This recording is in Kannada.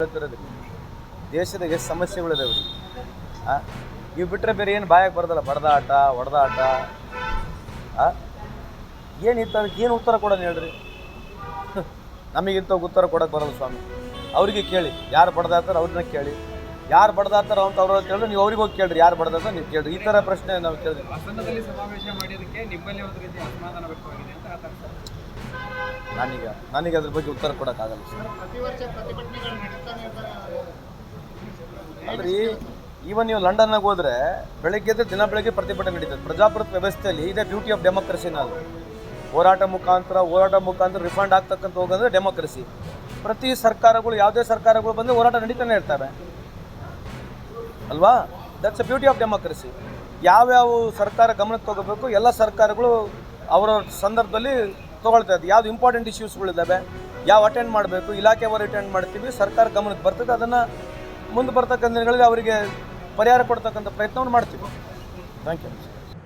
ಹೇಳ್ತಿರೋದ್ರಿ ದೇಶದ ಎಷ್ಟು ಸಮಸ್ಯೆಗಳಿದಾವೆ ರೀ. ನೀವು ಬಿಟ್ಟರೆ ಬೇರೆ ಏನು ಬಾಯಕ್ಕೆ ಬರೋದಲ್ಲ, ಬಡ್ದಾಟ ಹೊಡೆದಾಟ. ಏನಿತ್ತು ಅದಕ್ಕೆ ಏನು ಉತ್ತರ ಕೊಡೋಣ ಹೇಳ್ರಿ. ನಮಗಿಂತ ಉತ್ತರ ಕೊಡೋಕೆ ಬರೋಲ್ಲ ಸ್ವಾಮಿ. ಅವರಿಗೆ ಕೇಳಿ, ಯಾರು ಬಡ್ದಾಡ್ತಾರೆ ಅವ್ರನ್ನ ಕೇಳಿ, ಯಾರು ಬಡ್ದಾಡ್ತಾರೋ ಅಂತ ಅವ್ರ ಕೇಳಿದ್ರೆ ನೀವು ಅವ್ರಿಗೆ ಹೋಗಿ ಕೇಳ್ರಿ, ಯಾರು ಬಡ್ದಾಡ್ತಾರೆ ನೀವು ಕೇಳ್ರಿ. ಈ ಥರ ಪ್ರಶ್ನೆ ನಾವು ಕೇಳಿದ್ವಿ. ಹಾಸನದಲ್ಲಿ ಸಮಾವೇಶ ಮಾಡಿದ್ದಕ್ಕೆ ನಿಮ್ಮಲ್ಲಿ ಒಂದು ರೀತಿ ಅಸಮಾಧಾನ ವ್ಯಕ್ತವಾಗಿದೆ ಅಂತ ಹೇಳ್ತಾರೆ. ನನಗೆ ಅದ್ರ ಬಗ್ಗೆ ಉತ್ತರ ಕೊಡೋಕ್ಕಾಗಲ್ಲ ಸರ್. ಅಲ್ರಿ, ಈವನ್ ನೀವು ಲಂಡನ್ನಾಗ ಹೋದರೆ ಬೆಳಗ್ಗೆ ದಿನ ಬೆಳಗ್ಗೆ ಪ್ರತಿಭಟನೆ ನಡೀತದೆ. ಪ್ರಜಾಪ್ರಭುತ್ವ ವ್ಯವಸ್ಥೆಯಲ್ಲಿ ಇದೇ ಬ್ಯೂಟಿ ಆಫ್ ಡೆಮೋಕ್ರಸಿ. ನಾವು ಹೋರಾಟ ಮುಖಾಂತರ ರಿಫಂಡ್ ಆಗ್ತಕ್ಕಂಥ ಹೋಗೋದ್ರೆ ಡೆಮೋಕ್ರಸಿ. ಪ್ರತಿ ಸರ್ಕಾರಗಳು, ಯಾವುದೇ ಸರ್ಕಾರಗಳು ಬಂದು ಹೋರಾಟ ನಡೀತಾನೆ ಇರ್ತವೆ ಅಲ್ವಾ? That's a beauty of democracy. ಯಾವ್ಯಾವ ಸರ್ಕಾರ ಗಮನಕ್ಕೆ ತಗೋಬೇಕು ಎಲ್ಲ ಸರ್ಕಾರಗಳು ಅವರ ಸಂದರ್ಭದಲ್ಲಿ ತೊಗೊಳ್ತಾ ಇದ್ದು. ಯಾವ್ದು ಇಂಪಾರ್ಟೆಂಟ್ ಇಶ್ಯೂಸ್ಗಳಿದ್ದಾವೆ, ಯಾವ ಅಟೆಂಡ್ ಮಾಡಬೇಕು, ಇಲಾಖೆಯವರು ಅಟೆಂಡ್ ಮಾಡ್ತೀವಿ, ಸರ್ಕಾರ ಗಮನಕ್ಕೆ ಬರ್ತದೆ. ಅದನ್ನು ಮುಂದೆ ಬರ್ತಕ್ಕಂಥ ದಿನಗಳಲ್ಲಿ ಅವರಿಗೆ ಪರಿಹಾರ ಕೊಡ್ತಕ್ಕಂಥ ಪ್ರಯತ್ನವನ್ನು ಮಾಡ್ತೀವಿ. Thank you.